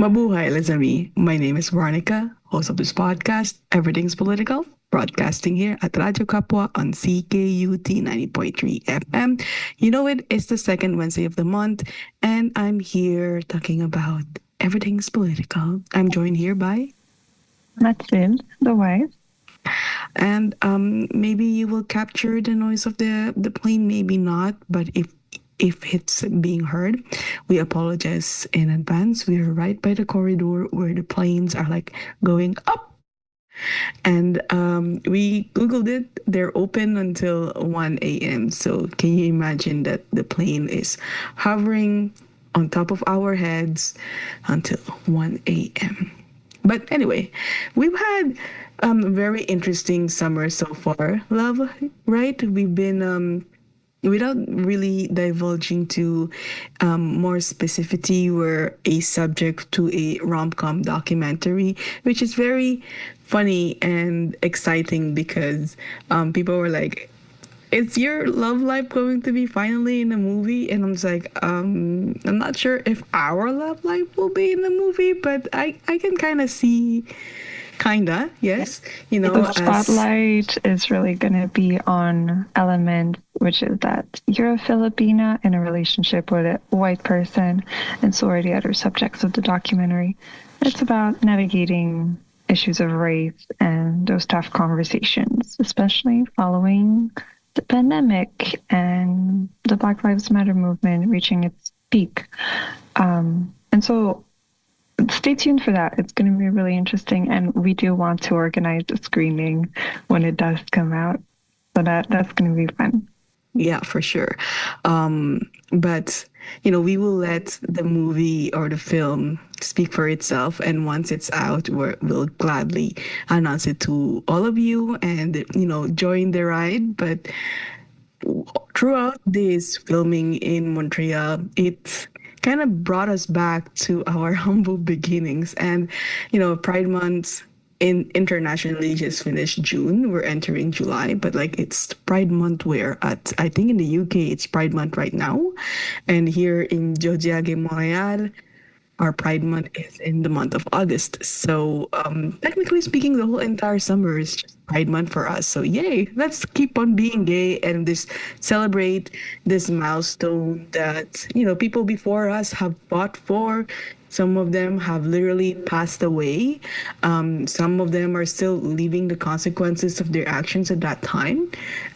Mabuhay, Lazami. My name is Veronica, host of this podcast, Everything's Political, broadcasting here at Radyo Kapwa on CKUT 90.3 FM. You know it, it's the second Wednesday of the month, and I'm here talking about everything's political. I'm joined here by... Mathilde, the wife. And maybe you will capture the noise of the plane, maybe not, but if it's being heard, we apologize in advance. We're right by the corridor where the planes are like going up. And we Googled it. They're open until 1 a.m. So can you imagine that the plane is hovering on top of our heads until 1 a.m.? But anyway, we've had very interesting summer so far, love, right? We've been without really divulging to more specificity, we're a subject to a rom-com documentary, which is very funny and exciting because people were like, is your love life going to be finally in a movie? And I'm just like, I'm not sure if our love life will be in the movie, but I can kind of see, yes, you know, The spotlight is really going to be on element, which is that you're a Filipina in a relationship with a white person, and so are the other subjects of the documentary. It's about navigating issues of race and those tough conversations, especially following the pandemic and the Black Lives Matter movement reaching its peak. And so stay tuned for that. It's going to be really interesting. And we do want to organize a screening when it does come out. So that's going to be fun. Yeah, for sure. But, you know, we will let the movie or the film speak for itself. And once it's out, we'll gladly announce it to all of you and, you know, join the ride. But throughout this filming in Montreal, it kind of brought us back to our humble beginnings. And, you know, Pride Month internationally just finished June. We're entering July, but like it's Pride Month where I think in the UK it's Pride Month right now. And here in Jodiague, Montreal, our Pride Month is in the month of August. So technically speaking, the whole entire summer is just Pride Month for us. So yay, let's keep on being gay and this celebrate this milestone that, you know, people before us have fought for. Some of them have literally passed away. Some of them are still living the consequences of their actions at that time.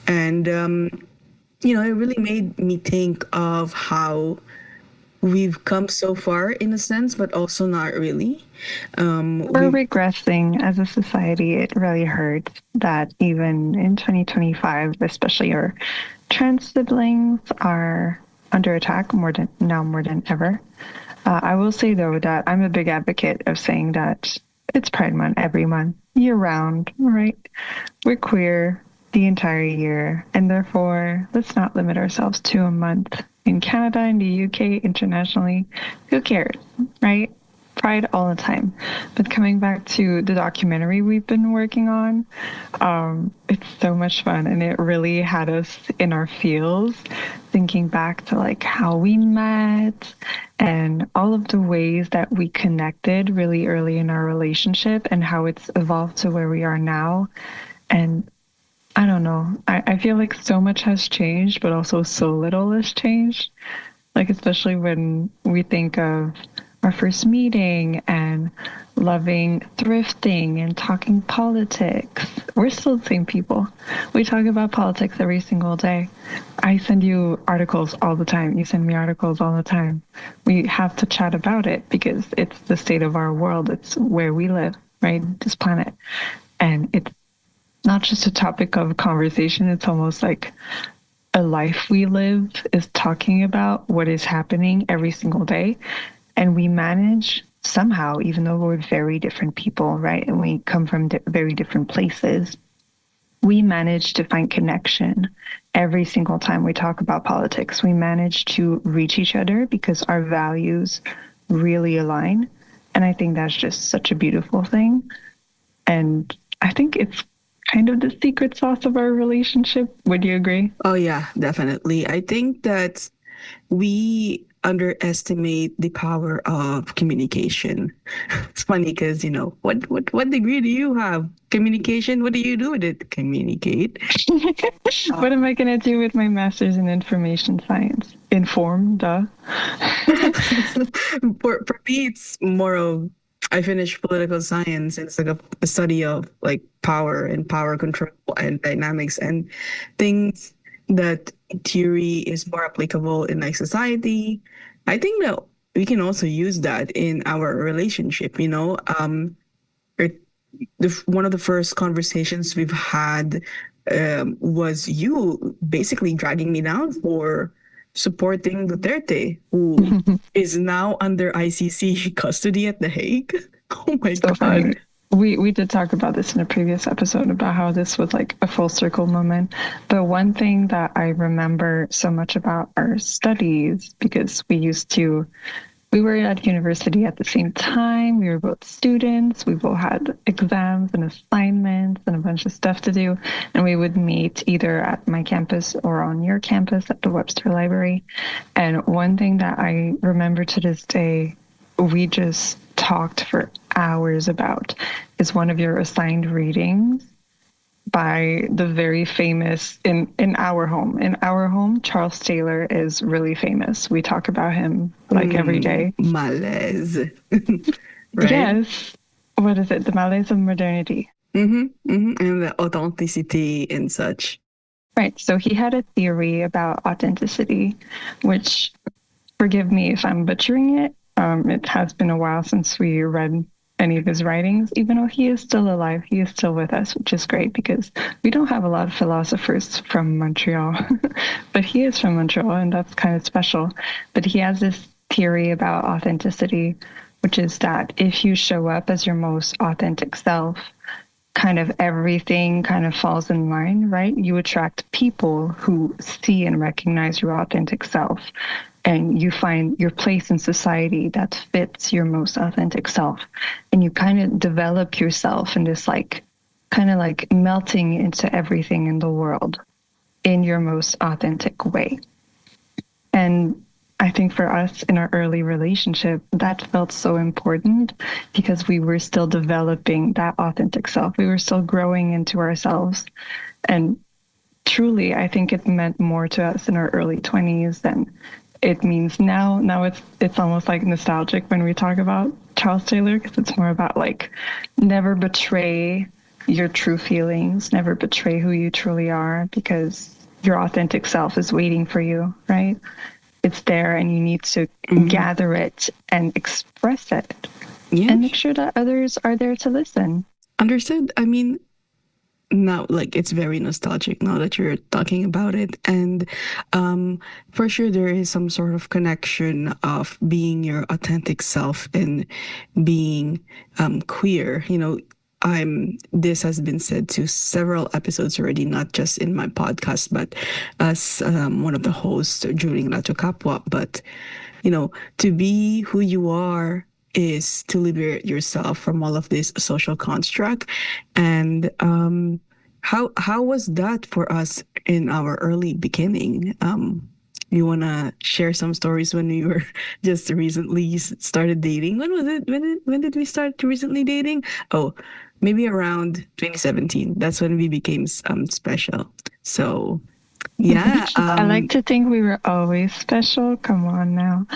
And, you know, it really made me think of how we've come so far in a sense, but also not really. We're regressing as a society. It really hurts that even in 2025, especially our trans siblings are under attack more than ever. I will say, though, that I'm a big advocate of saying that it's Pride Month every month, year round, right? We're queer the entire year, and therefore, let's not limit ourselves to a month. In Canada, in the UK, internationally, who cares, right? Pride all the time. But coming back to the documentary we've been working on, it's so much fun, and it really had us in our feels, thinking back to like how we met and all of the ways that we connected really early in our relationship and how it's evolved to where we are now. And I don't know, I feel like so much has changed, but also so little has changed. Like, especially when we think of our first meeting and loving thrifting and talking politics. We're still the same people. We talk about politics every single day. I send you articles all the time. You send me articles all the time. We have to chat about it because it's the state of our world. It's where we live, right? This planet. And it's not just a topic of conversation. It's almost like a life we live is talking about what is happening every single day. And we manage somehow, even though we're very different people, right? And we come from very different places, we manage to find connection every single time we talk about politics. We manage to reach each other because our values really align. And I think that's just such a beautiful thing. And I think it's kind of the secret sauce of our relationship. Would you agree? Oh, yeah, definitely. I think that we underestimate the power of communication. It's funny because, what degree do you have? Communication? What do you do with it? Communicate. What am I going to do with my master's in information science? Inform, duh. For me, it's more of I finished political science. It's like a study of like power and power control and dynamics and things that in theory is more applicable in like society. I think that we can also use that in our relationship, or one of the first conversations we've had was you basically dragging me down for supporting Duterte, who is now under ICC custody at The Hague. Oh my So God. funny. We did talk about this in a previous episode about how this was like a full circle moment. The one thing that I remember so much about our studies, because we were at university at the same time. We were both students. We both had exams and assignments and a bunch of stuff to do. And we would meet either at my campus or on your campus at the Webster Library. And one thing that I remember to this day, we just talked for hours about is one of your assigned readings by the very famous in our home. In our home, Charles Taylor is really famous. We talk about him like every day. Malaise. Right? Yes. What is it? The malaise of modernity. And the authenticity and such. Right. So he had a theory about authenticity, which, forgive me if I'm butchering it. It has been a while since we read any of his writings, even though he is still alive. He is still with us, which is great because we don't have a lot of philosophers from Montreal, but he is from Montreal and that's kind of special. But he has this theory about authenticity, which is that if you show up as your most authentic self, kind of everything kind of falls in line, right? You attract people who see and recognize your authentic self, and you find your place in society that fits your most authentic self. And you kind of develop yourself in this kind of like melting into everything in the world in your most authentic way. And I think for us in our early relationship, that felt so important because we were still developing that authentic self. We were still growing into ourselves. And truly, I think it meant more to us in our early 20s than it means now. Now it's almost like nostalgic when we talk about Charles Taylor because it's more about like never betray your true feelings, never betray who you truly are because your authentic self is waiting for you, right? It's there and you need to gather it and express it and make sure that others are there to listen. Understood. I mean, now like it's very nostalgic now that you're talking about it, and for sure there is some sort of connection of being your authentic self and being queer. This has been said to several episodes already, not just in my podcast but as one of the hosts during Radyo Kapwa. But to be who you are is to liberate yourself from all of this social construct. And how was that for us in our early beginning? You want to share some stories when we were just recently started dating? When was it? When did we start recently dating? Oh, maybe around 2017. That's when we became special. So yeah. I like to think we were always special. Come on now.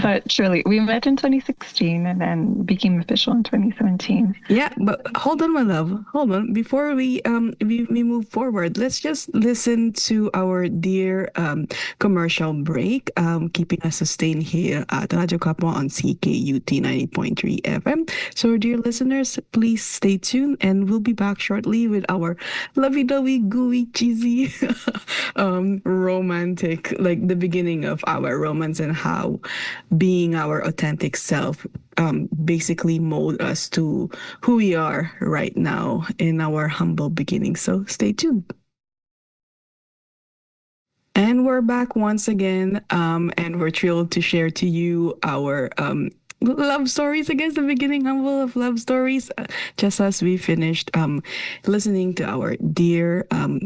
But truly, we met in 2016 and then became official in 2017. Yeah, but hold on, my love. Hold on. Before we move forward, let's just listen to our dear commercial break, keeping us sustained here at Radyo Kapwa on CKUT 90.3 FM. So, dear listeners, please stay tuned and we'll be back shortly with our lovey-dovey, gooey, cheesy romantic, like the beginning of our romance and how being our authentic self basically mold us to who we are right now in our humble beginnings. So stay tuned. And we're back once again, and we're thrilled to share to you our love stories. I guess the beginning humble of love stories, just as we finished listening to our dear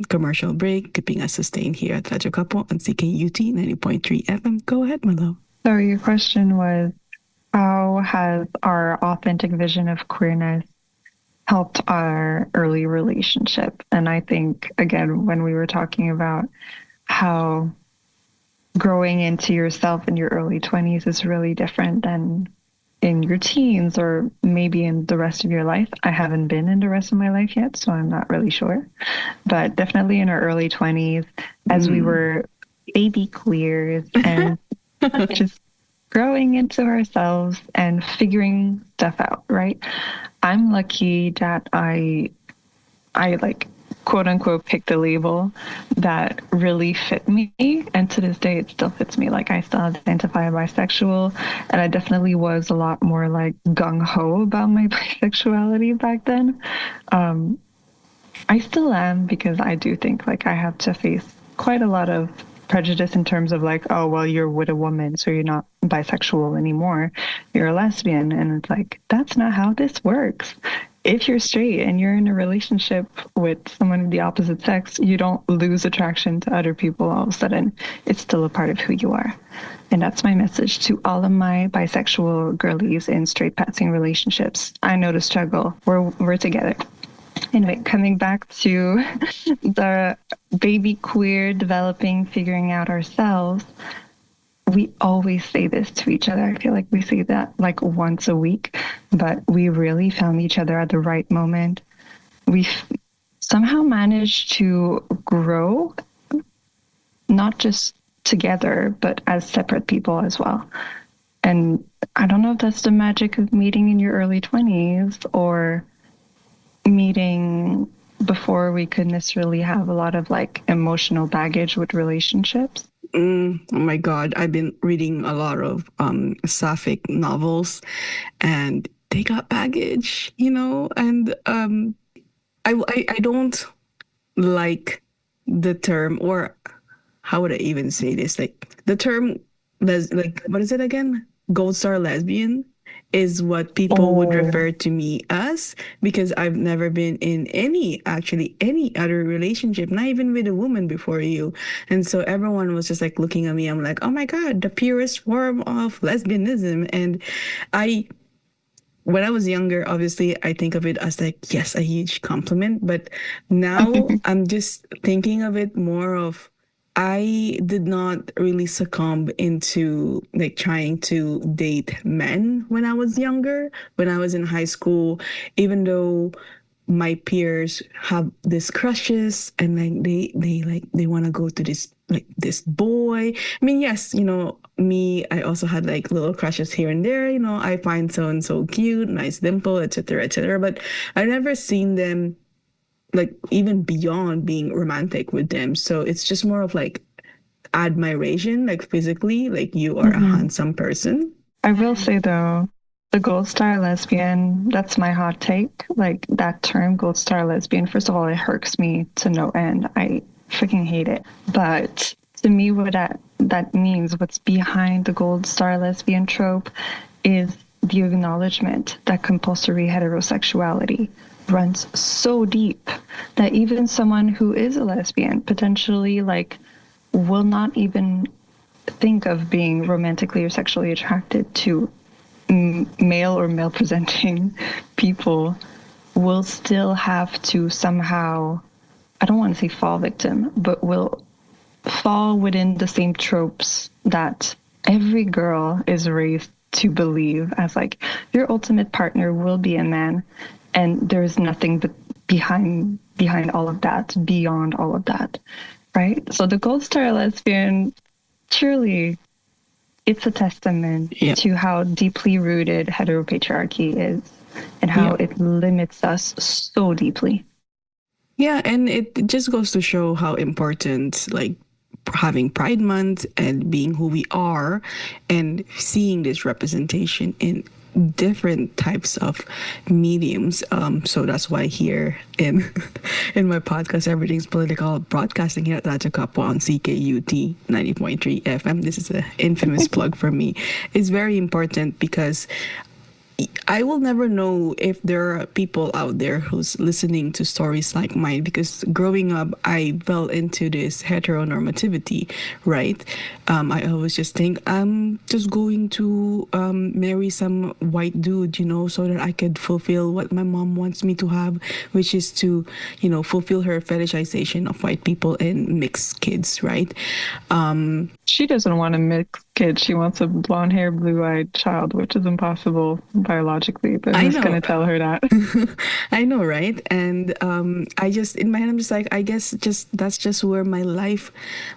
commercial break, keeping us sustained here at Radyo Kapwa on CKUT 90.3 FM. Go ahead, my love. So your question was, how has our authentic vision of queerness helped our early relationship? And I think, again, when we were talking about how growing into yourself in your early 20s is really different than in your teens or maybe in the rest of your life. I haven't been in the rest of my life yet, so I'm not really sure. But definitely in our early 20s, as we were baby queers and just growing into ourselves and figuring stuff out, right? I'm lucky that I like quote unquote picked a label that really fit me, and to this day it still fits me. Like I still identify bisexual, and I definitely was a lot more like gung-ho about my bisexuality back then. I still am, because I do think like I have to face quite a lot of prejudice in terms of like, oh, well, you're with a woman, so you're not bisexual anymore. You're a lesbian. And it's like, that's not how this works. If you're straight and you're in a relationship with someone of the opposite sex, you don't lose attraction to other people all of a sudden. It's still a part of who you are. And that's my message to all of my bisexual girlies in straight passing relationships. I know the struggle. We're together. Anyway, coming back to the baby queer developing, figuring out ourselves, we always say this to each other. I feel like we say that like once a week, but we really found each other at the right moment. We somehow managed to grow, not just together, but as separate people as well. And I don't know if that's the magic of meeting in your early 20s or meeting before we could necessarily have a lot of like emotional baggage with relationships. Oh my God, I've been reading a lot of sapphic novels, and they got baggage, and I don't like the term, or how would I even say this? Like the term, like what is it again? Gold star lesbian is what people would refer to me as, because I've never been in any other relationship, not even with a woman before you. And so everyone was just like looking at me. I'm like, oh my God, the purest form of lesbianism. And I, when I was younger, obviously, I think of it as like, yes, a huge compliment. But now I'm just thinking of it more of, I did not really succumb into like trying to date men when I was younger, when I was in high school, even though my peers have these crushes and like they want to go to this boy. I mean, yes, me, I also had like little crushes here and there. I find so and so cute, nice dimple, etc., etc. But I've never seen them like even beyond being romantic with them. So it's just more of like admiration, like physically, like you are a handsome person. I will say though, the gold star lesbian, that's my hot take. Like that term, gold star lesbian, first of all, it hurts me to no end. I freaking hate it. But to me, what that means, what's behind the gold star lesbian trope, is the acknowledgement that compulsory heterosexuality runs so deep that even someone who is a lesbian potentially like will not even think of being romantically or sexually attracted to male or male presenting people, will still have to somehow, I don't want to say fall victim, but will fall within the same tropes that every girl is raised to believe as like your ultimate partner will be a man, and there's nothing but behind all of that, beyond all of that, right? So the gold star lesbian, truly, it's a testament to how deeply rooted heteropatriarchy is and how it limits us so deeply. Yeah, and it just goes to show how important like having Pride Month and being who we are and seeing this representation in different types of mediums. So that's why here in in my podcast, Everything's Political, broadcasting here at Radyo Kapwa on CKUT 90.3 FM. This is an infamous plug for me. It's very important because I will never know if there are people out there who's listening to stories like mine, because growing up, I fell into this heteronormativity, right? I always just think I'm just going to marry some white dude, so that I could fulfill what my mom wants me to have, which is to, fulfill her fetishization of white people and mixed kids, right? She doesn't want a mixed kid. She wants a blonde hair, blue eyed child, which is impossible biologically. But I who's going know. to tell her that? I know, right? And I just, in my head, I'm just like, I guess just that's just where my life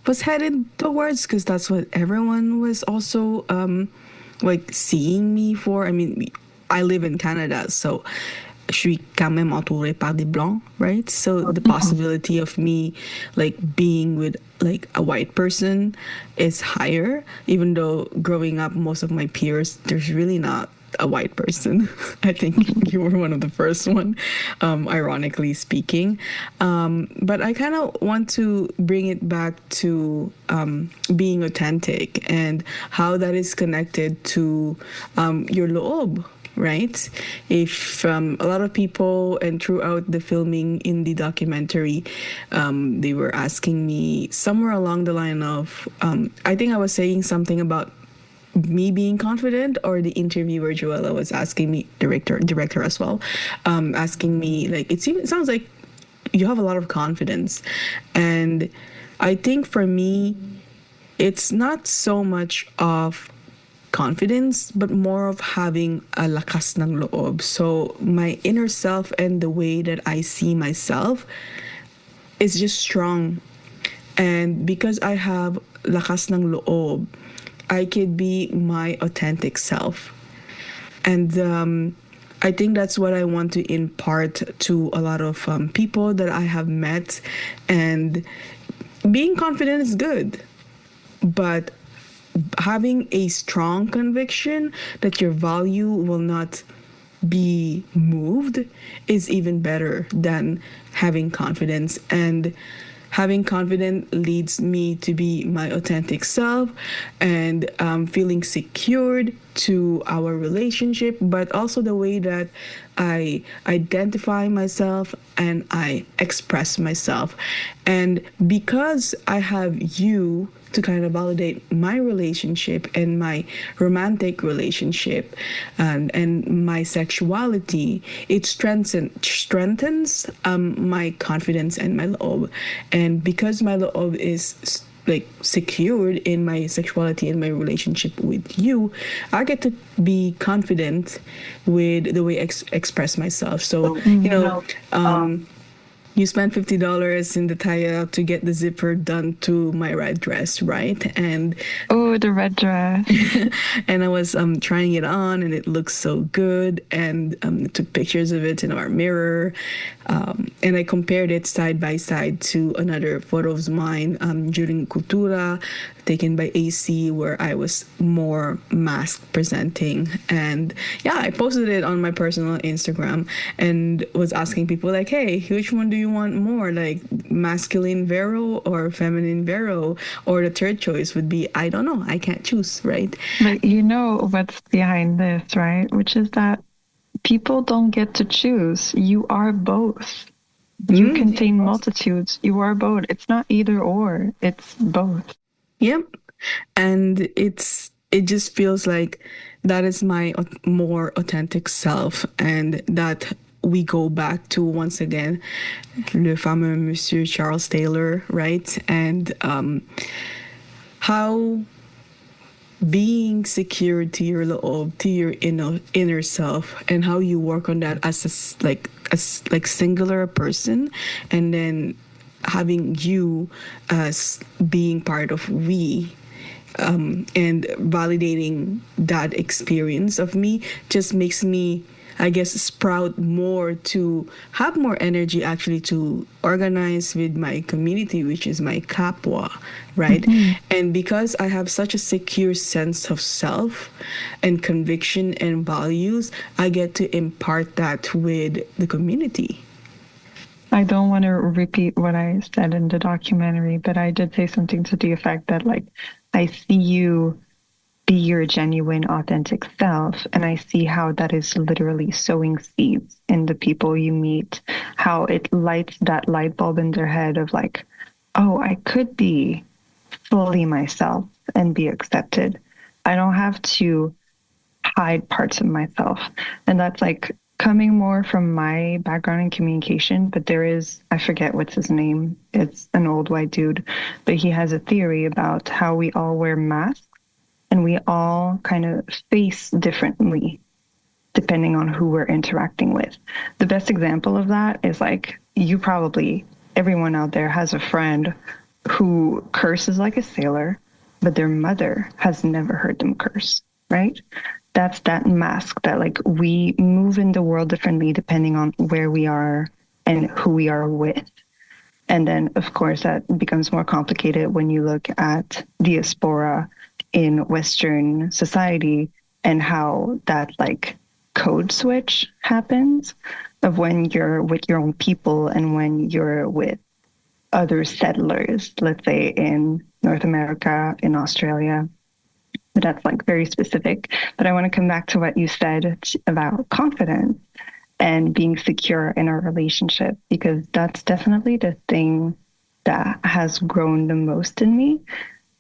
was headed towards, because that's what everyone was also like seeing me for. I mean, I live in Canada, so je suis quand même entourée par des blancs, right? So the possibility of me like being with like a white person is higher, even though growing up, most of my peers, there's really not a white person. I think you were one of the first one, ironically speaking. But I kind of want to bring it back to being authentic and how that is connected to your loob, right? If a lot of people, and throughout the filming in the documentary, they were asking me somewhere along the line of, I think I was saying something about me being confident, or the interviewer Joella was asking me, director as well, asking me like, it sounds like you have a lot of confidence. And I think for me, it's not so much of confidence, but more of having a lakas ng loob. So my inner self and the way that I see myself is just strong. And because I have lakas ng loob, I could be my authentic self. And I think that's what I want to impart to a lot of people that I have met. And being confident is good, but having a strong conviction that your value will not be moved is even better than having confidence. And having confidence leads me to be my authentic self, and feeling secured to our relationship, but also the way that I identify myself and I express myself. And because I have you to kind of validate my relationship and my romantic relationship, and my sexuality, it strengthens my confidence and my love. And because my love is like secured in my sexuality and my relationship with you, I get to be confident with the way I express myself. So, you spent $50 in the tie to get the zipper done to my red dress, right? And Oh, the red dress. and I was trying it on, and it looks so good. And took pictures of it in our mirror, and I compared it side by side to another photo of mine during Cultura, taken by AC, where I was more mask presenting. And yeah, I posted it on my personal Instagram and was asking people like, hey, which one do you want more, like masculine Vero or feminine Vero? Or the third choice would be, I don't know, I can't choose, right? But you know what's behind this, right? Which is that people don't get to choose. You are both. You contain multitudes. You are both. It's not either or, it's both. Yep. And it just feels like that is my more authentic self, and that we go back to, once again, le fameux Monsieur Charles Taylor, right? And how being secure to your loob, to your inner self, and how you work on that as like singular person, and then having you as being part of we, and validating that experience of me, just makes me, I guess, sprout more to have more energy actually to organize with my community, which is my Kapwa, right? And because I have such a secure sense of self and conviction and values, I get to impart that with the community. I don't want to repeat what I said in the documentary, but I did say something to the effect that, like, I see you be your genuine, authentic self. And I see how that is literally sowing seeds in the people you meet, how it lights that light bulb in their head of like, oh, I could be fully myself and be accepted. I don't have to hide parts of myself. And that's like coming more from my background in communication. But there is, I forget what's his name. It's an old white dude, but he has a theory about how we all wear masks and we all kind of face differently depending on who we're interacting with. The best example of that is like you probably, everyone out there has a friend who curses like a sailor, but their mother has never heard them curse, right? That's that mask that like we move in the world differently depending on where we are and who we are with. And then, of course, that becomes more complicated when you look at diaspora in Western society and how that like code switch happens of when you're with your own people and when you're with other settlers, let's say in North America, in Australia. But that's like very specific. But I want to come back to what you said about confidence and being secure in our relationship, because that's definitely the thing that has grown the most in me.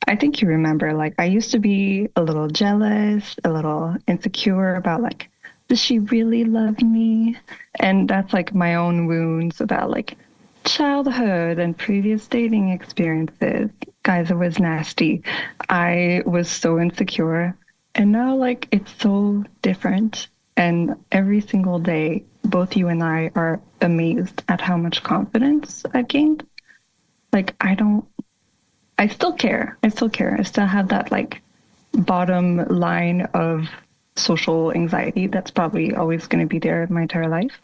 I think you remember, like, I used to be a little jealous, a little insecure about, like, does she really love me? And that's like my own wounds about, like, childhood and previous dating experiences. Guys, it was nasty. I was so insecure. And now, like, it's so different. And every single day, both you and I are amazed at how much confidence I've gained. Like, I still care. I still care. I still have that, like, bottom line of social anxiety that's probably always going to be there my entire life.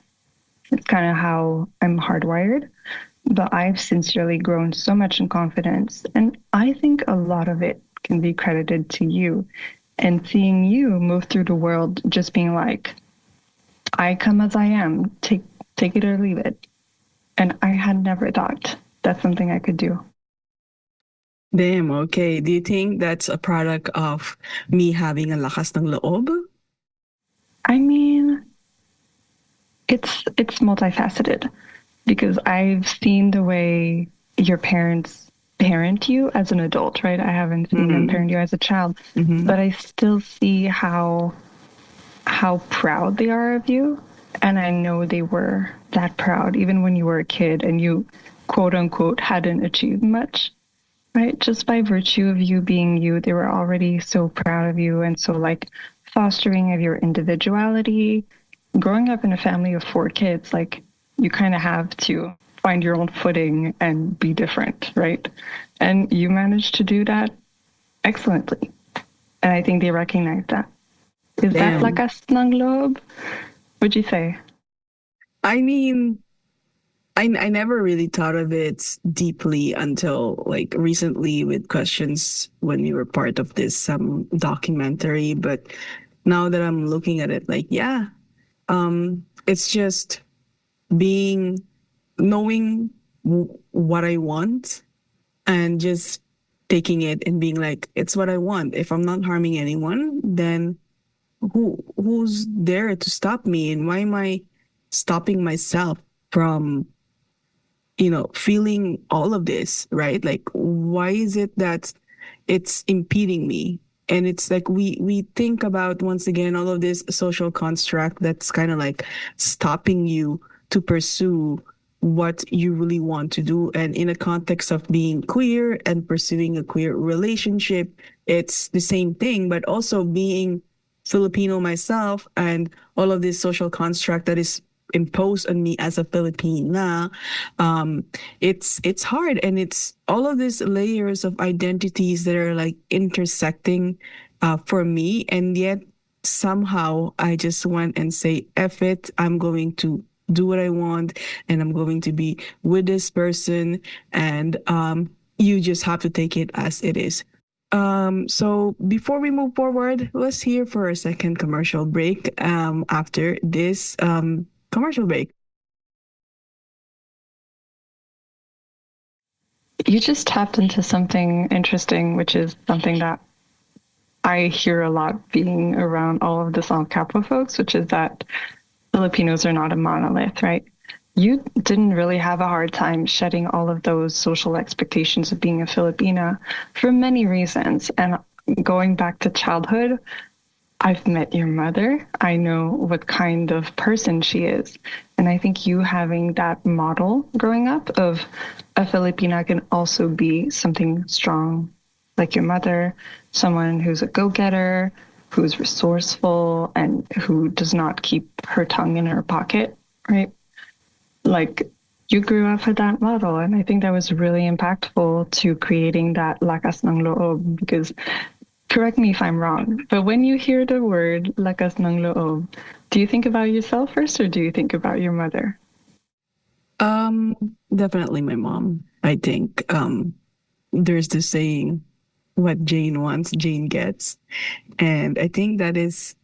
It's kind of how I'm hardwired. But I've sincerely grown so much in confidence. And I think a lot of it can be credited to you. And seeing you move through the world just being like, I come as I am, take it or leave it. And I had never thought that's something I could do. Damn, okay. Do you think that's a product of me having a lakas ng loob? I mean, it's multifaceted because I've seen the way your parents parent you as an adult, right? I haven't seen them parent you as a child, but I still see how proud they are of you. And I know they were that proud even when you were a kid and you quote unquote hadn't achieved much, right? Just by virtue of you being you, they were already so proud of you. And so like fostering of your individuality, growing up in a family of 4 kids, like you kind of have to find your own footing and be different, right? And you managed to do that excellently. And I think they recognize that. Is that Damn. lakas ng loob? What'd you say? I mean, I never really thought of it deeply until like recently with questions when we were part of this documentary. But now that I'm looking at it, like, yeah, it's just being knowing what I want and just taking it and being like, it's what I want. If I'm not harming anyone, then who's there to stop me? And why am I stopping myself from feeling all of this, right? Like, why is it that it's impeding me? And it's like we think about once again all of this social construct that's kind of like stopping you to pursue what you really want to do. And in a context of being queer and pursuing a queer relationship, it's the same thing, but also being Filipino myself and all of this social construct that is imposed on me as a Filipina, it's hard, and it's all of these layers of identities that are like intersecting for me, and yet somehow I just went and say, F it, I'm going to do what I want, and I'm going to be with this person, and you just have to take it as it is. So before we move forward, let's hear for a second commercial break after this commercial break. You just tapped into something interesting, which is something that I hear a lot being around all of the Lahat Kapwa folks, which is that Filipinos are not a monolith, right? You didn't really have a hard time shedding all of those social expectations of being a Filipina for many reasons. And going back to childhood, I've met your mother. I know what kind of person she is. And I think you having that model growing up of a Filipina can also be something strong, like your mother, someone who's a go getter, who's resourceful, and who does not keep her tongue in her pocket, right? Like you grew up with that model. And I think that was really impactful to creating that lakas ng loob because correct me if I'm wrong, but when you hear the word lakas ng loob, do you think about yourself first or do you think about your mother? Definitely my mom. I think there's this saying, what Jane wants, Jane gets. And I think that is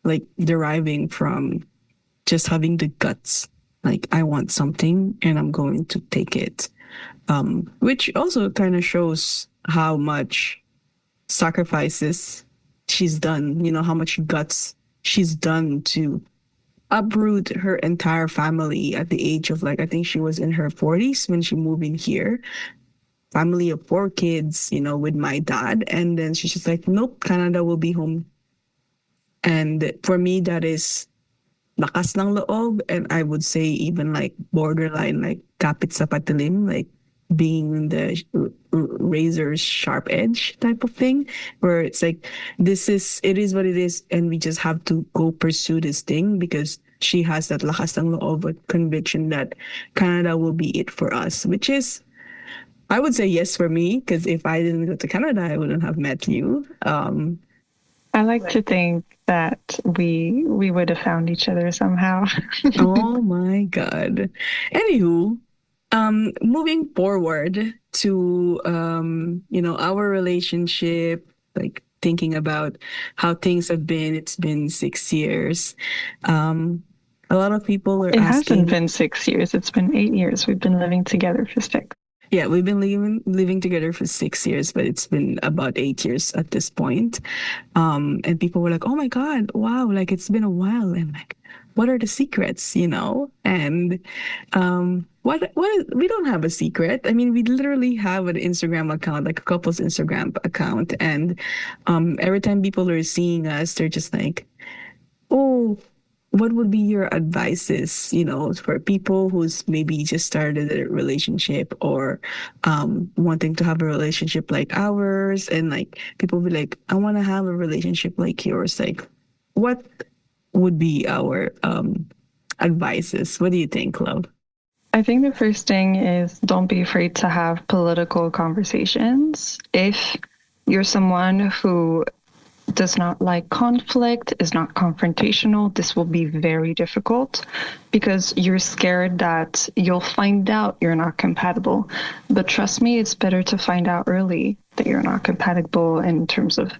like deriving from just having the guts. Like I want something and I'm going to take it. Which also kind of shows how much sacrifices she's done, you know, how much guts she's done to uproot her entire family at the age of like, I think she was in her 40s when she moved in here. Family of 4 kids, you know, with my dad. And then she's just like, nope, Canada will be home. And for me, that is lakas ng loob. And I would say even like borderline, like kapit sa patilim, like being the razor's sharp edge type of thing, where it's like, it is what it is. And we just have to go pursue this thing because she has that lakas ng loob conviction that Canada will be it for us, which is, I would say yes for me, because if I didn't go to Canada, I wouldn't have met you. I like to think that we would have found each other somehow. Oh my God. Anywho, moving forward to you know, our relationship, like thinking about how things have been. It's been 6 years. A lot of people are It hasn't asking. been 6 years, it's been 8 years. We've been living together for six. Yeah, we've been living together for 6 years, but it's been about 8 years at this point. And people were like, "Oh my God, wow! Like it's been a while." And like, what are the secrets? You know? And we don't have a secret. I mean, we literally have an Instagram account, like a couple's Instagram account, and every time people are seeing us, they're just like, "Oh, what would be your advices, you know, for people who's maybe just started a relationship or wanting to have a relationship like ours?" And like people be like, "I want to have a relationship like yours." Like, what would be our advices? What do you think, love? I think the first thing is don't be afraid to have political conversations. If you're someone who does not like conflict, is not confrontational, this will be very difficult because you're scared that you'll find out you're not compatible. But trust me, it's better to find out early that you're not compatible in terms of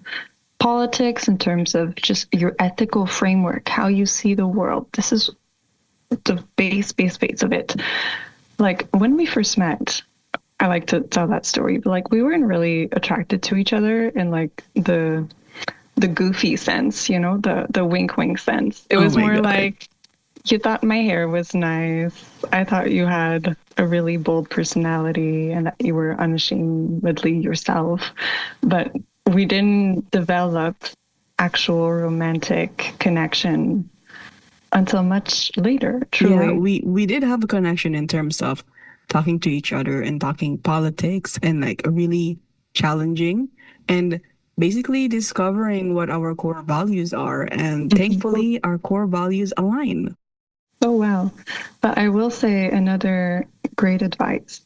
politics, in terms of just your ethical framework, how you see the world. This is the base of it. Like when we first met, I like to tell that story, but like we weren't really attracted to each other in like the goofy sense, you know, the wink wink sense. It Oh was my more God. like you thought my hair was nice. I thought you had a really bold personality and that you were unashamedly yourself. But we didn't develop actual romantic connection until much later, Yeah, truly. we did have a connection in terms of talking to each other and talking politics and like really challenging and basically discovering what our core values are. And thankfully, our core values align. Oh, wow. But I will say another great advice,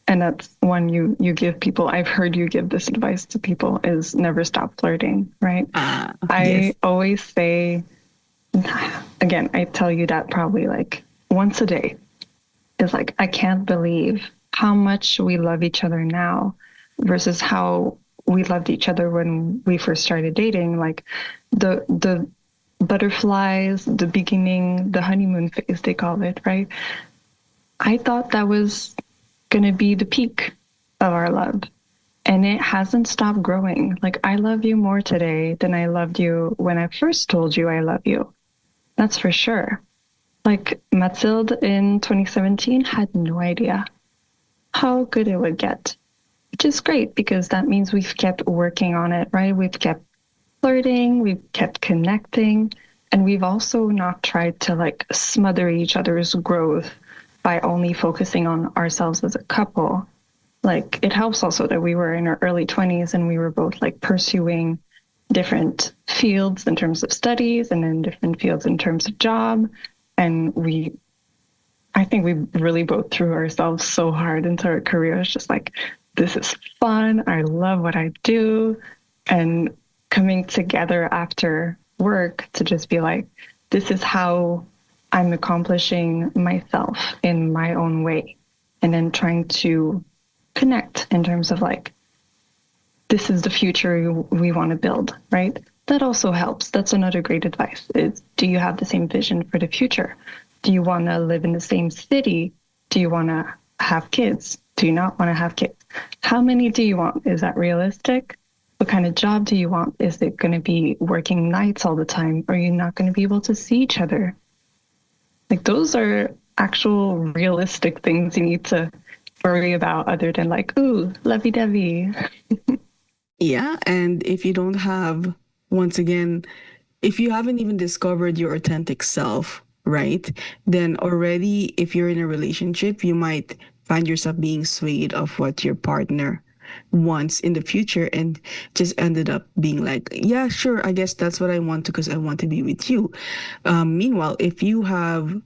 and that's one you give people. I've heard you give this advice to people is never stop flirting, right? Yes. I always say, again, I tell you that probably like once a day. Is like, I can't believe how much we love each other now versus how we loved each other when we first started dating. Like the butterflies, the beginning, the honeymoon phase, they call it, right? I thought that was going to be the peak of our love. And it hasn't stopped growing. Like, I love you more today than I loved you when I first told you I love you. That's for sure. Like, Mathilde in 2017 had no idea how good it would get, which is great because that means we've kept working on it, right? We've kept flirting, we've kept connecting, and we've also not tried to like smother each other's growth by only focusing on ourselves as a couple. Like, it helps also that we were in our early 20s and we were both like pursuing different fields in terms of studies and then different fields in terms of job. And I think we really both threw ourselves so hard into our careers, just like, this is fun. I love what I do. And coming together after work to just be like, this is how I'm accomplishing myself in my own way. And then trying to connect in terms of like, this is the future we want to build, right? That also helps. That's another great advice is, do you have the same vision for the future? Do you want to live in the same city? Do you want to have kids? Do you not want to have kids? How many do you want? Is that realistic? What kind of job do you want? Is it going to be working nights all the time? Are you not going to be able to see each other? Like, those are actual realistic things you need to worry about other than like, ooh, lovey-dovey. Yeah. And if you don't have, once again, if you haven't even discovered your authentic self, right, then already if you're in a relationship, you might find yourself being swayed of what your partner wants in the future and just ended up being like, yeah, sure, I guess that's what I want because I want to be with you. Meanwhile, if you have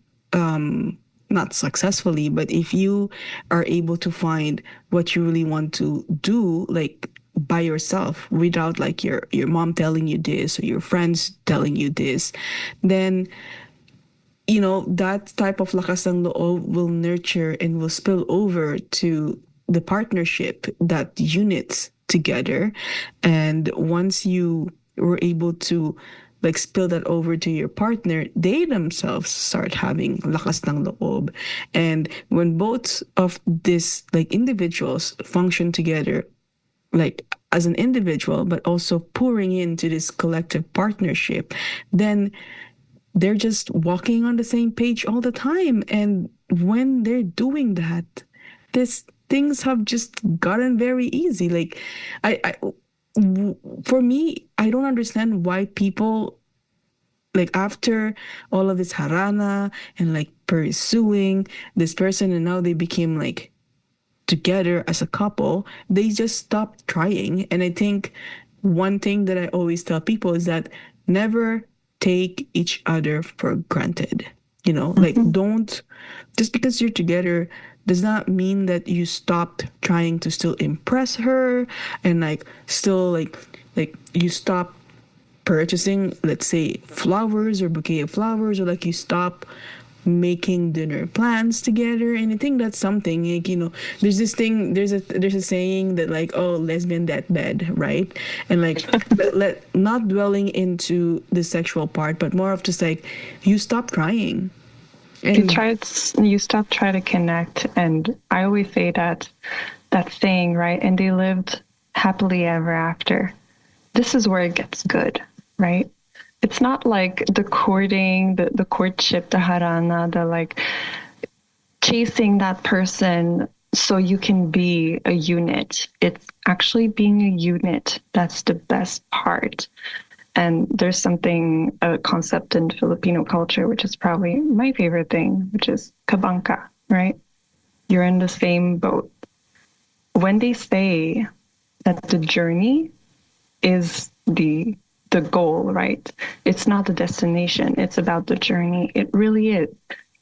not successfully, but if you are able to find what you really want to do, like by yourself without like your mom telling you this or your friends telling you this, then that type of lakas ng loob will nurture and will spill over to the partnership that units together. And once you were able to like spill that over to your partner, they themselves start having lakas ng loob. And when both of these like individuals function together, like as an individual, but also pouring into this collective partnership, then they're just walking on the same page all the time. And when they're doing that, this things have just gotten very easy. Like, for me, I don't understand why people like after all of this harana and like pursuing this person, and now they became like together as a couple, they just stopped trying. And I think one thing that I always tell people is that never take each other for granted. Like, Mm-hmm. don't, just because you're together does not mean that you stopped trying to still impress her, and like still like you stop purchasing, let's say, flowers or bouquet of flowers, or like you stop making dinner plans together. And I think that's something like, there's this thing, there's a saying that like, oh, lesbian deathbed, right? And like not dwelling into the sexual part, but more of just like, you stop trying and You stop trying to connect. And I always say that saying, right? And they lived happily ever after. This is where it gets good, right? It's not like the courting, the courtship, the harana, the like chasing that person so you can be a unit. It's actually being a unit that's the best part. And there's a concept in Filipino culture, which is probably my favorite thing, which is kabangka, right? You're in the same boat. When they say that the journey is the goal, right? It's not the destination. It's about the journey. It really is.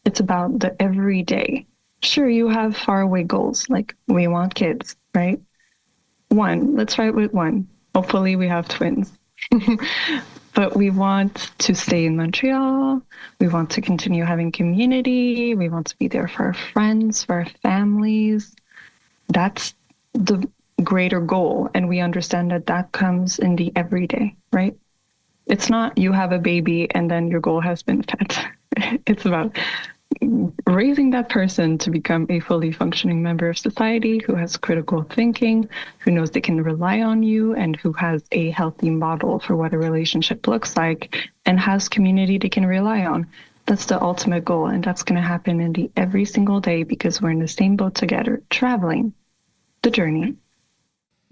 It's about the everyday. Sure, you have faraway goals, like we want kids, right? Let's try it with one. Hopefully we have twins. But we want to stay in Montreal. We want to continue having community. We want to be there for our friends, for our families. That's the greater goal. And we understand that comes in the everyday, right? It's not you have a baby and then your goal has been met. It's about raising that person to become a fully functioning member of society who has critical thinking, who knows they can rely on you, and who has a healthy model for what a relationship looks like and has community they can rely on. That's the ultimate goal, and that's going to happen in the every single day because we're in the same boat together, traveling the journey.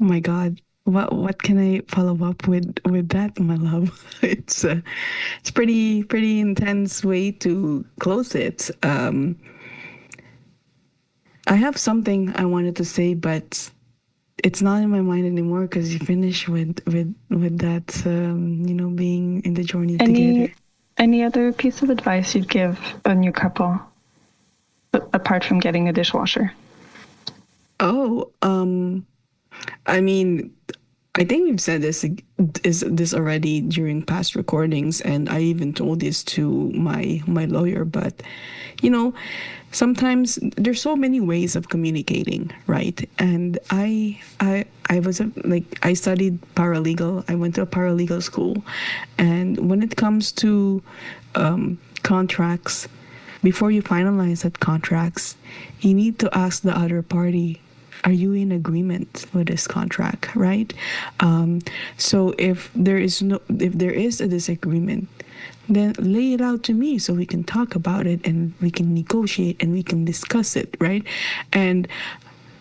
Oh my God. What can I follow up with that, my love? It's pretty intense way to close it. I have something I wanted to say, but it's not in my mind anymore because you finish with that, being in the journey together. Any other piece of advice you'd give a new couple apart from getting a dishwasher? Oh, I mean, I think we've said this already during past recordings, and I even told this to my lawyer. But you know, sometimes there's so many ways of communicating, right? And I was I studied paralegal. I went to a paralegal school, and when it comes to contracts, before you finalize that contracts, you need to ask the other party, are you in agreement with this contract, right? So if there is a disagreement, then lay it out to me so we can talk about it and we can negotiate and we can discuss it, right? And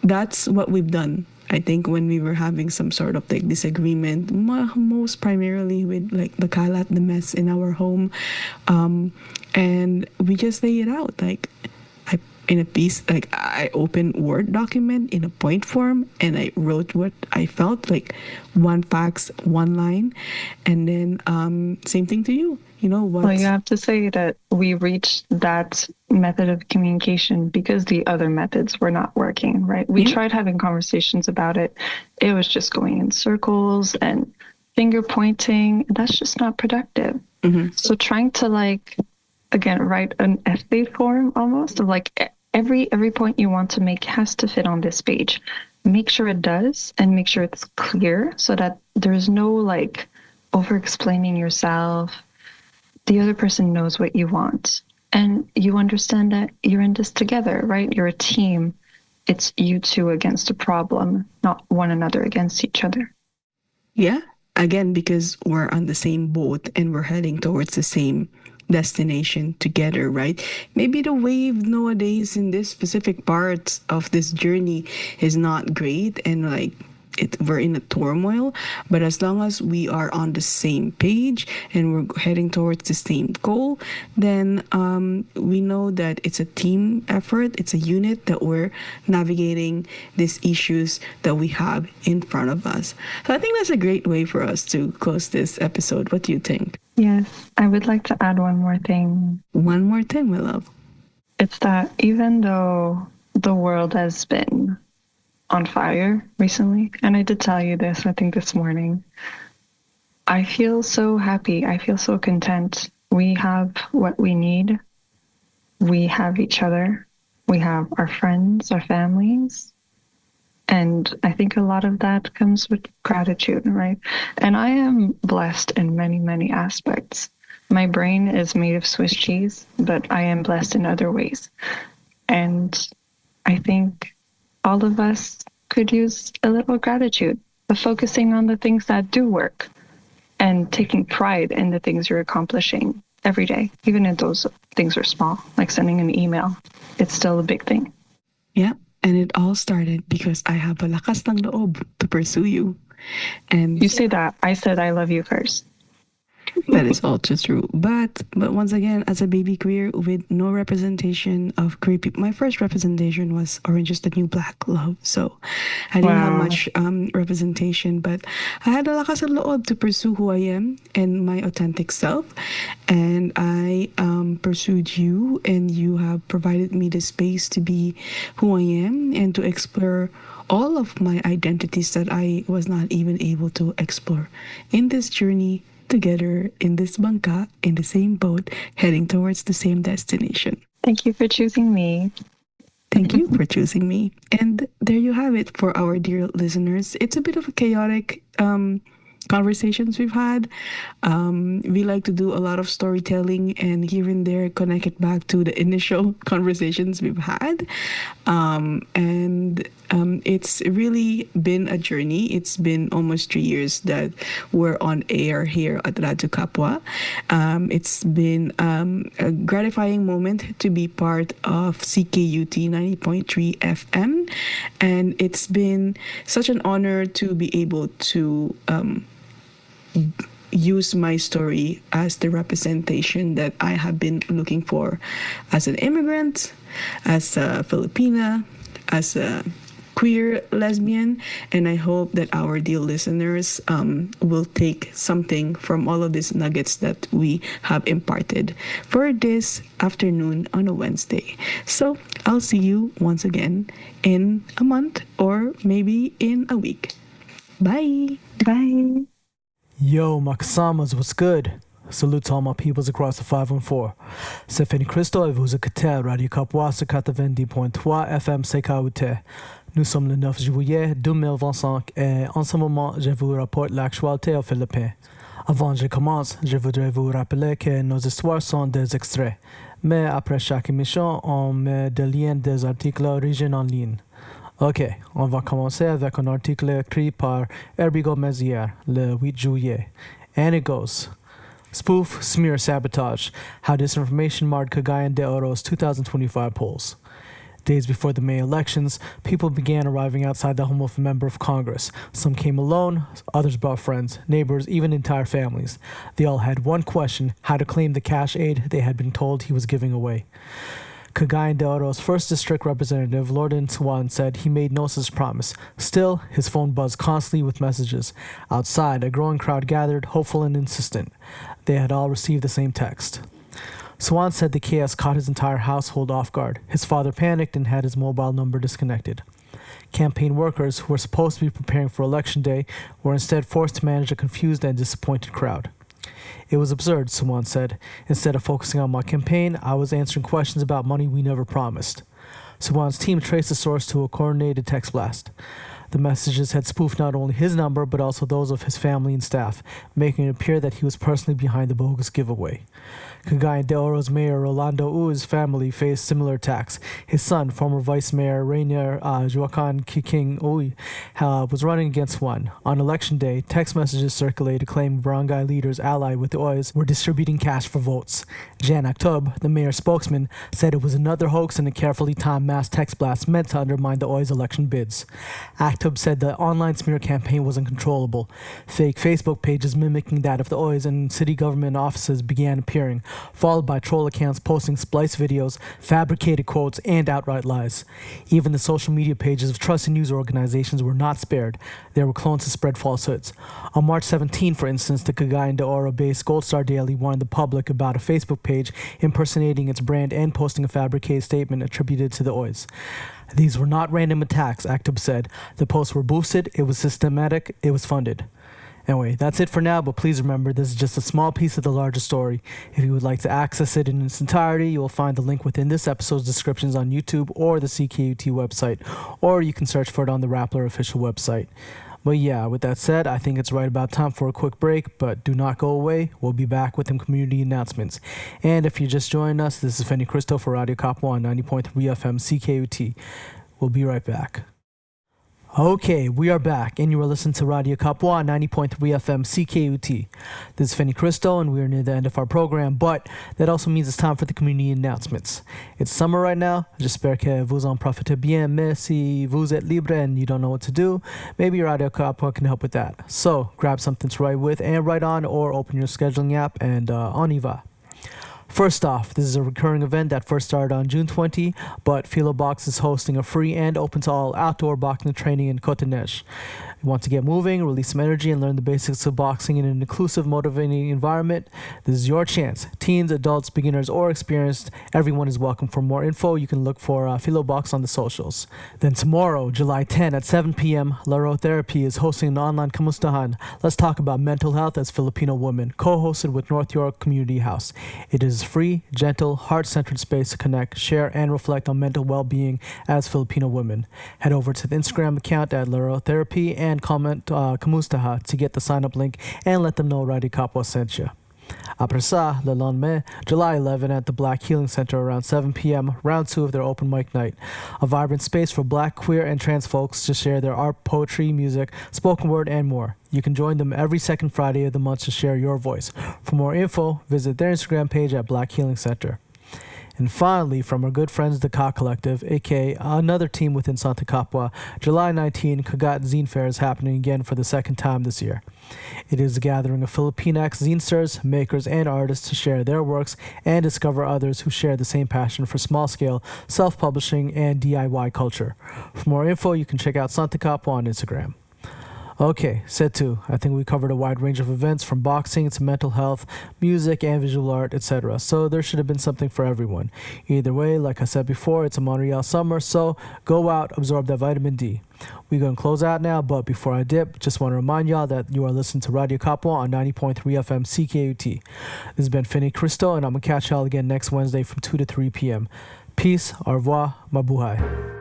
that's what we've done. I think when we were having some sort of like disagreement, most primarily with like the kalat, the mess in our home, and we just lay it out like in a piece, like I opened Word document in a point form and I wrote what I felt like, one fax, one line, and then same thing to you. You know what? Well, you have to say that we reached that method of communication because the other methods were not working, right? We tried having conversations about it. It was just going in circles and finger pointing. That's just not productive. Mm-hmm. So trying to again, write an essay form almost of every point you want to make has to fit on this page. Make sure it does and make sure it's clear so that there's no over explaining yourself. The other person knows what you want and you understand that you're in this together, right? You're a team. It's you two against a problem, not one another against each other. Yeah. Again, because we're on the same boat and we're heading towards the same destination together, right? Maybe the wave nowadays in this specific part of this journey is not great and we're in a turmoil, but as long as we are on the same page and we're heading towards the same goal, then we know that it's a team effort, it's a unit that we're navigating these issues that we have in front of us. So I think that's a great way for us to close this episode. What do you think? Yes, I would like to add one more thing. One more thing, my love. It's that even though the world has been on fire recently, and I did tell you this, I think this morning, I feel so happy. I feel so content. We have what we need. We have each other. We have our friends, our families. And I think a lot of that comes with gratitude, right? And I am blessed in many, many aspects. My brain is made of Swiss cheese, but I am blessed in other ways. And I think all of us could use a little gratitude, of focusing on the things that do work and taking pride in the things you're accomplishing every day, even if those things are small, like sending an email. It's still a big thing. Yeah. And it all started because I have a lakas ng loob to pursue you. And you say that. I said I love you first. That is also true. But once again, as a baby queer with no representation of queer people, my first representation was Orange is the New Black, love. So I didn't have much representation, but I had a lakas ng loob to pursue who I am and my authentic self. And I pursued you, and you have provided me the space to be who I am and to explore all of my identities that I was not even able to explore in this journey together, in this bangka, in the same boat, heading towards the same destination. Thank you for choosing me. Thank you for choosing me. And there you have it for our dear listeners. It's a bit of a chaotic conversations we've had. We like to do a lot of storytelling and here and there connect it back to the initial conversations we've had. And it's really been a journey. It's been almost 3 years that we're on air here at Radyo Kapwa. It's been a gratifying moment to be part of CKUT 90.3 FM. And it's been such an honor to be able to use my story as the representation that I have been looking for as an immigrant, as a Filipina, as a queer lesbian. And I hope that our dear listeners will take something from all of these nuggets that we have imparted for this afternoon on a Wednesday. So I'll see you once again in a month or maybe in a week. Bye. Bye. Yo, my Kasamas, what's good? Salute to all my peoples across the 514. C'est Fanny Christo et vous écoutez Radio Kapwa sur 90.3 FM CKUT. Nous sommes le 9 juillet 2025 et en ce moment, je vous rapporte l'actualité aux Philippines. Avant que je commence, je voudrais vous rappeler que nos histoires sont des extraits. Mais après chaque émission, on met des liens des articles d'origine en ligne. Ok, on va commencer avec un article écrit par Herbie hier, le 8 juillet. And it goes, Spoof, Smear, Sabotage, How Disinformation Marred Cagayan de Oro's 2025 polls. Days before the May elections, people began arriving outside the home of a member of Congress. Some came alone, others brought friends, neighbors, even entire families. They all had one question, how to claim the cash aid they had been told he was giving away. Cagayan de Oro's 1st District Representative, Lorden Swan, said he made no such promise. Still, his phone buzzed constantly with messages. Outside, a growing crowd gathered, hopeful and insistent. They had all received the same text. Swan said the chaos caught his entire household off guard. His father panicked and had his mobile number disconnected. Campaign workers, who were supposed to be preparing for Election Day, were instead forced to manage a confused and disappointed crowd. It was absurd, Swan said. Instead of focusing on my campaign, I was answering questions about money we never promised. Swan's team traced the source to a coordinated text blast. The messages had spoofed not only his number, but also those of his family and staff, making it appear that he was personally behind the bogus giveaway. Cagayan de Oro's mayor Rolando U's family faced similar attacks. His son, former Vice Mayor Rainier Joaquin Kiking Uy, was running against one. On election day, text messages circulated claiming barangay leaders allied with the Oys were distributing cash for votes. Jan Aktub, the mayor's spokesman, said it was another hoax and a carefully timed mass text blast meant to undermine the Oys election bids. Aktub said the online smear campaign was uncontrollable. Fake Facebook pages mimicking that of the Oys and city government offices began appearing, followed by troll accounts posting splice videos, fabricated quotes, and outright lies. Even the social media pages of trusted news organizations were not spared. They were cloned to spread falsehoods. On March 17, for instance, the Cagayan de Oro-based Gold Star Daily warned the public about a Facebook page impersonating its brand and posting a fabricated statement attributed to the Oys. These were not random attacks, Aktub said. The posts were boosted, it was systematic, it was funded. Anyway, that's it for now, but please remember this is just a small piece of the larger story. If you would like to access it in its entirety, you will find the link within this episode's descriptions on YouTube or the CKUT website, or you can search for it on the Rappler official website. But yeah, with that said, I think it's right about time for a quick break, but do not go away. We'll be back with some community announcements. And if you're just joining us, this is Fanny Christo for Radio Kapwa on 90.3 FM CKUT. We'll be right back. Okay, we are back, and you are listening to Radio Kapwa on 90.3 FM CKUT. This is Fanny Christo, and we are near the end of our program, but that also means it's time for the community announcements. It's summer right now. J'espère que vous en profitez bien, mais si vous êtes libre and you don't know what to do, maybe Radio Kapwa can help with that. So, grab something to write with and write on, or open your scheduling app, and on y va. First off, this is a recurring event that first started on June 20, but Philo Box is hosting a free and open to all outdoor boxing training in Cotonej. You want to get moving, release some energy, and learn the basics of boxing in an inclusive, motivating environment? This is your chance. Teens, adults, beginners, or experienced, everyone is welcome. For more info, you can look for Philo Box on the socials. Then tomorrow, July 10 at 7 p.m., Lahat Therapy is hosting an online Kamustahan. Let's talk about mental health as Filipino women, co-hosted with North York Community House. It is free, gentle, heart-centered space to connect, share, and reflect on mental well-being as Filipino women. Head over to the Instagram account at Lahat Therapy and and comment Kamustaha to get the sign up link and let them know Radio Kapwa sent you. Après ça, le lendemain, July 11 at the Black Healing Center around 7 p.m., round 2 of their open mic night. A vibrant space for black, queer, and trans folks to share their art, poetry, music, spoken word, and more. You can join them every second Friday of the month to share your voice. For more info, visit their Instagram page at Black Healing Center. And finally, from our good friends, the Ka Collective, aka another team within Santa Kapwa, July 19, CKUT Zine Fair is happening again for the second time this year. It is a gathering of Filipinax zinesters, makers, and artists to share their works and discover others who share the same passion for small-scale, self-publishing, and DIY culture. For more info, you can check out Santa Kapwa on Instagram. Okay, Setu, I think we covered a wide range of events from boxing to mental health, music and visual art, etc. So there should have been something for everyone. Either way, like I said before, it's a Montreal summer, so go out, absorb that vitamin D. We're going to close out now, but before I dip, just want to remind y'all that you are listening to Radio Kapwa on 90.3 FM CKUT. This has been Finney Cristo, and I'm going to catch y'all again next Wednesday from 2 to 3 p.m. Peace, au revoir, mabuhay.